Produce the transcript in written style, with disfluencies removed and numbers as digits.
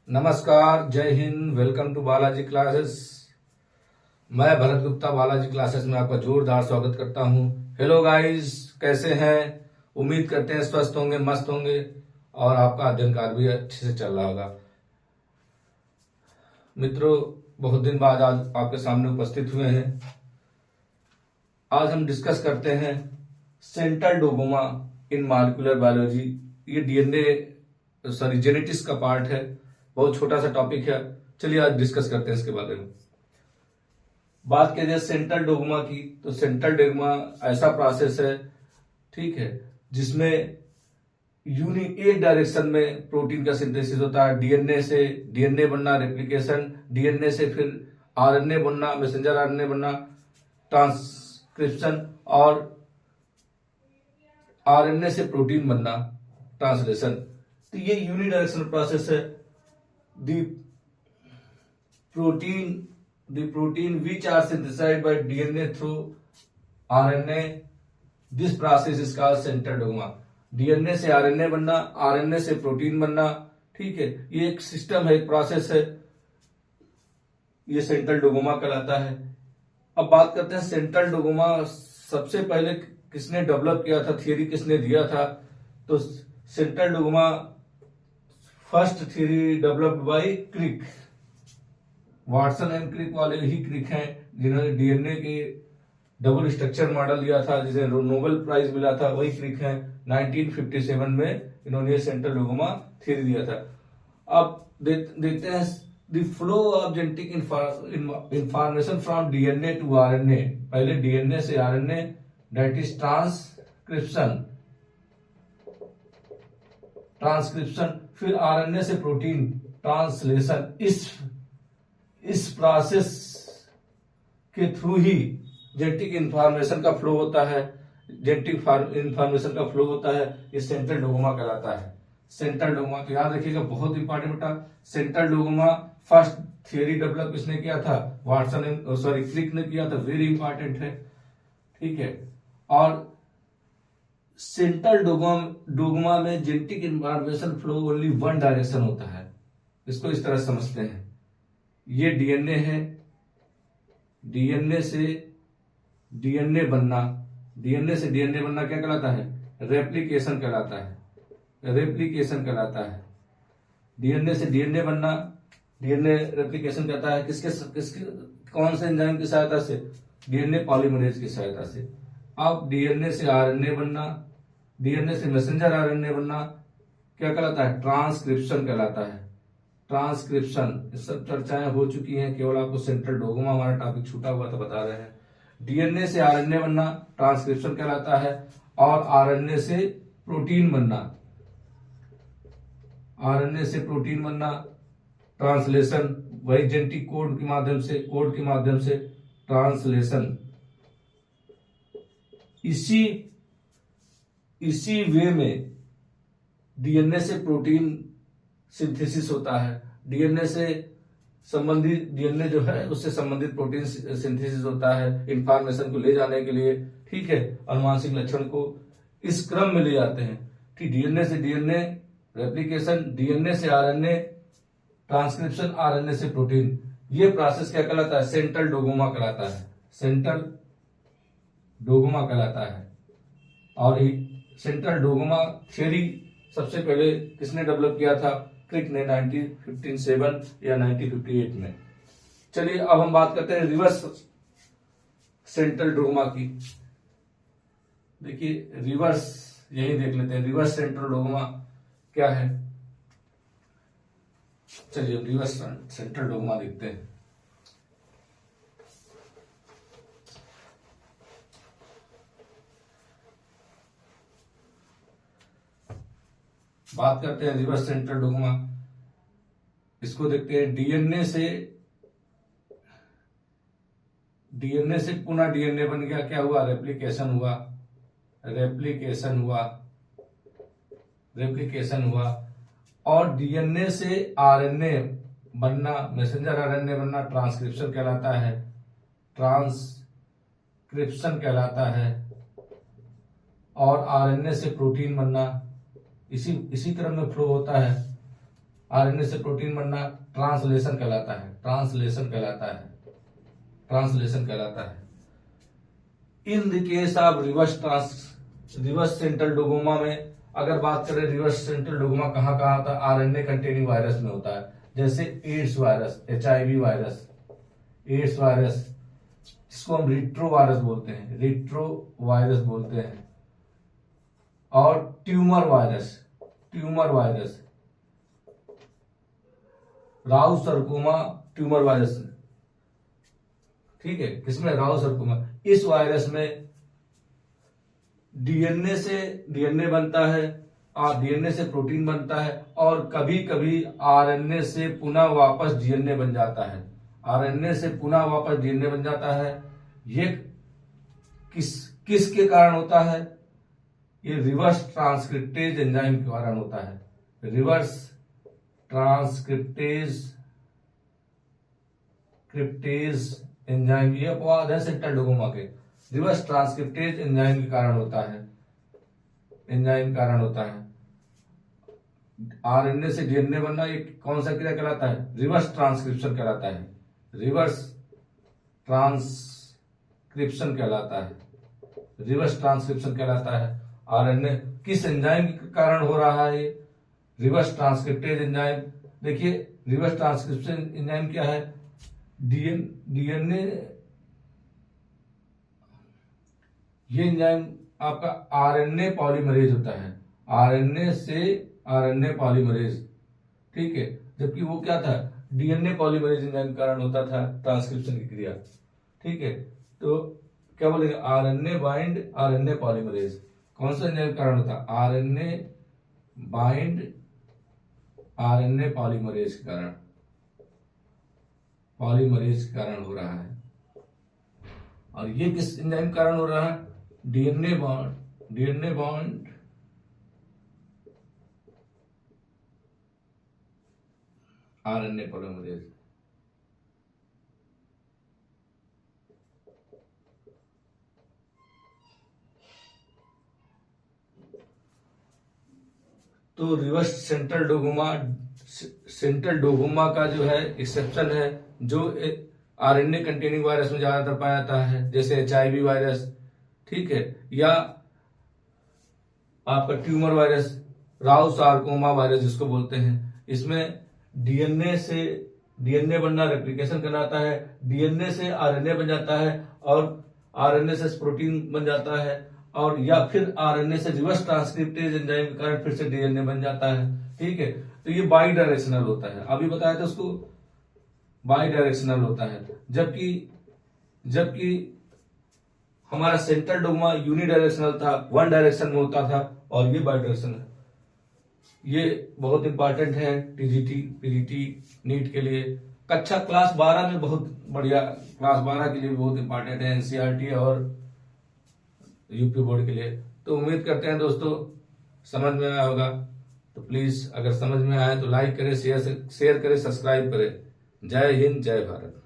नमस्कार, जय Hind, welcome to Balaji classes. मैं भरत गुप्ता बालाजी क्लासेस में आपका जोरदार स्वागत करता हूं। हेलो गाइस, कैसे हैं? उम्मीद करते हैं स्वस्थ होंगे, मस्त होंगे और आपका अध्ययन कार्य भी अच्छे से चल रहा होगा। मित्रों, बहुत दिन बाद आज आपके सामने उपस्थित हुए हैं। आज हम डिस्कस करते हैं सेंट्रल डोगोमा इन मॉलिक्यूलर बायोलॉजी। ये जेनेटिक्स का पार्ट है, बहुत छोटा सा टॉपिक है। चलिए आज डिस्कस करते हैं इसके बारे में। बात करें सेंट्रल डोगमा की, तो सेंट्रल डोगमा ऐसा प्रोसेस है, ठीक है, जिसमें एक डायरेक्शन में प्रोटीन का सिंथेसिस होता है। डीएनए से डीएनए बनना, रेप्लिकेशन, डीएनए से फिर आरएनए बनना, मैसेंजर आरएनए बनना, ट्रांसक्रिप्शन, और आरएनए से प्रोटीन बनना, ट्रांसलेशन। तो ये यूनिडायरेक्शनल प्रोसेस है। The protein which are synthesized by DNA through RNA, this process is called central dogma। DNA से आरएनए बनना, आरएनए से प्रोटीन बनना, ठीक है, ये एक सिस्टम है, एक प्रोसेस है, ये सेंट्रल डोगोमा कहलाता है। अब बात करते हैं सेंट्रल डोगोमा सबसे पहले किसने डेवलप किया था, थियरी किसने दिया था। तो central dogma first theory developed by Crick. Watson and Crick वाले ही क्रिक हैं जिन्होंने डीएनए के डबल स्ट्रक्चर मॉडल दिया था, जिसे नोबेल प्राइज मिला था, वही क्रिक हैं। 1957 में इन्होंने सेंट्रल डोगोमा थियरी दिया था। अब देखते हैं the flow of genetic information from DNA to RNA. पहले डीएनए से आरएनए, दैट इज ट्रांसक्रिप्शन, फिर आरएनए से प्रोटीन, ट्रांसलेशन। इस प्रोसेस के थ्रू ही जेनेटिक इंफॉर्मेशन का फ्लो होता है। जेनेटिक इंफॉर्मेशन का फ्लो होता है, ये सेंट्रल डोगोमा कहलाता है। सेंट्रल डोगोमा तो याद रखिएगा, बहुत इंपॉर्टेंट बेटा। Central dogma first theory develop किसने किया था? क्रिक ने किया था। वेरी इंपॉर्टेंट है, ठीक है। और सेंट्रल डोगमा में genetic information flow only one direction होता है। इसको इस तरह समझते हैं, ये डीएनए है, डीएनए से डीएनए बनना, डीएनए से डीएनए बनना क्या कहलाता है? रेप्लिकेशन कहलाता है। रेप्लिकेशन कहलाता है। डीएनए से डीएनए बनना, डीएनए रेप्लिकेशन कहता है किसके कौन से एंजाइम की सहायता से? डीएनए पॉलीमरेज की सहायता से। अब डीएनए से आरएनए बनना, डीएनए से मैसेंजर आरएनए बनना क्या कहलाता है? ट्रांसक्रिप्शन कहलाता है। ट्रांसक्रिप्शन, सब चर्चाएं हो चुकी हैं, केवल आपको सेंट्रल डोगोमा हमारा टॉपिक छूटा हुआ तो बता रहे हैं। डीएनए से आरएनए बनना ट्रांसक्रिप्शन कहलाता है, और आरएनए से प्रोटीन बनना, आरएनए से प्रोटीन बनना, ट्रांसलेशन, वही जेनेटिक कोड के माध्यम से ट्रांसलेशन। इसी वे में डीएनए से प्रोटीन सिंथेसिस होता है। डीएनए से संबंधित, डीएनए जो है उससे संबंधित प्रोटीन सिंथेसिस होता है इंफॉर्मेशन को ले जाने के लिए, ठीक है। अनुवांशिक लक्षण को इस क्रम में ले जाते हैं कि डीएनए से डीएनए रेप्लिकेशन, डीएनए से आरएनए ट्रांसक्रिप्शन, आरएनए से प्रोटीन। ये प्रोसेस क्या कहलाता है? सेंट्रल डोगोमा कहलाता है। सेंट्रल डोगोमा कहलाता है। और सेंट्रल डोगोमा थियरी सबसे पहले किसने डेवलप किया था? क्रिक ने 1957 या 1958 में। चलिए अब हम बात करते हैं रिवर्स सेंट्रल डोगोमा की। देखिए रिवर्स, यही देख लेते हैं रिवर्स सेंट्रल डोगोमा क्या है। चलिए रिवर्स सेंट्रल डोगोमा देखते हैं। बात करते हैं रिवर्स सेंट्रल डोगोमा। इसको देखते हैं। डीएनए से पुनः डीएनए बन गया, क्या हुआ? रेप्लिकेशन हुआ। और डीएनए से आरएनए बनना, मैसेंजर आरएनए बनना ट्रांसक्रिप्शन कहलाता है। ट्रांसक्रिप्शन कहलाता है। और आरएनए से प्रोटीन बनना इसी क्रम में फ्लो होता है। आरएनए से प्रोटीन बनना ट्रांसलेशन कहलाता है, ट्रांसलेशन कहलाता है, ट्रांसलेशन कहलाता है। In the case of reverse central dogma में अगर बात करें, रिवर्स सेंट्रल डोगोमा कहाँ कहाँ होता है? आरएनए कंटेनिंग वायरस में होता है, जैसे AIDS virus, HIV virus, AIDS virus, जिसको हम रिट्रो वायरस बोलते हैं, रिट्रो वायरस बोलते हैं, और ट्यूमर वायरस, ट्यूमर वायरस, राउ सरकोमा ट्यूमर वायरस, ठीक है, किसमें? राउ सरकोमा। इस वायरस में डीएनए बनता है, डीएनए से प्रोटीन बनता है, और कभी कभी आरएनए से पुनः वापस डीएनए बन जाता है, आरएनए से पुनः वापस डीएनए बन जाता है। ये किसके कारण होता है? ये रिवर्स ट्रांसक्रिप्टेज एंजाइम के कारण होता है, रिवर्स ट्रांसक्रिप्टेज एंजाइम, ये अपवाद है सेंट्रल डोगोमा के। रिवर्स ट्रांसक्रिप्टेज एंजाइम के कारण होता है, एंजाइम कारण होता है। आरएनए से डीएनए बनना ये कौन सा क्रिया कहलाता है? रिवर्स ट्रांसक्रिप्शन कहलाता है, रिवर्स ट्रांसक्रिप्शन कहलाता है, रिवर्स ट्रांसक्रिप्शन कहलाता है। आरएनए किस एंजाइम के कारण हो रहा है? ये रिवर्स ट्रांसक्रिप्टेज एंजाइम। देखिए रिवर्स ट्रांसक्रिप्शन एंजाइम क्या है? डीएनए, ये एंजाइम आपका आरएनए पॉलीमरेज होता है, आरएनए से आरएनए पॉलीमरेज, ठीक है, जबकि वो क्या था? डीएनए पॉलीमरेज एंजाइम के कारण होता था ट्रांसक्रिप्शन की क्रिया, ठीक है। तो क्या बोलेंगे? आरएनए बाइंड आरएनए पॉलीमरेज, कौन सा एंजाइम के कारण होता है? आरएनए बाइंड आरएनए पॉलीमरेज के कारण, पॉलीमरेज के कारण हो रहा है। और ये किस एंजाइम के कारण हो रहा है? DNA bond RNA polymerase. तो रिवर्स सेंट्रल डोगोमा का जो है एक्सेप्शन है, जो आरएनए कंटेनिंग वायरस में ज्यादातर पाया जाता है, जैसे HIV वायरस, ठीक है, या आपका ट्यूमर वायरस, राउ सार्कोमा वायरस जिसको बोलते हैं। इसमें डीएनए बनना, रेप्लिकेशन कराता है, डीएनए से आरएनए बन जाता है, और आरएनए से प्रोटीन बन जाता है, और या फिर आरएनए से रिवर्स ट्रांसक्रिप्टेज एंजाइम के कारण फिर से डीएनए बन जाता है, ठीक है। तो ये बाई डायरेक्शनल होता है, अभी बताया था उसको, बाई डायरेक्शनल होता है। जबकि हमारा सेंट्रल डोगमा यूनिडायरेक्शनल था, वन डायरेक्शन में होता था, और ये बाई डायरेक्शनल। ये बहुत इंपॉर्टेंट है टीजीटी, पीजीटी, नीट के लिए। कक्षा क्लास 12 में बहुत बढ़िया, क्लास 12 के लिए बहुत इंपॉर्टेंट है, एनसीईआरटी और यूपी बोर्ड के लिए। तो उम्मीद करते हैं दोस्तों समझ में आया होगा। तो प्लीज अगर समझ में आए तो लाइक करें, शेयर करें, सब्सक्राइब करें। जय हिंद, जय भारत।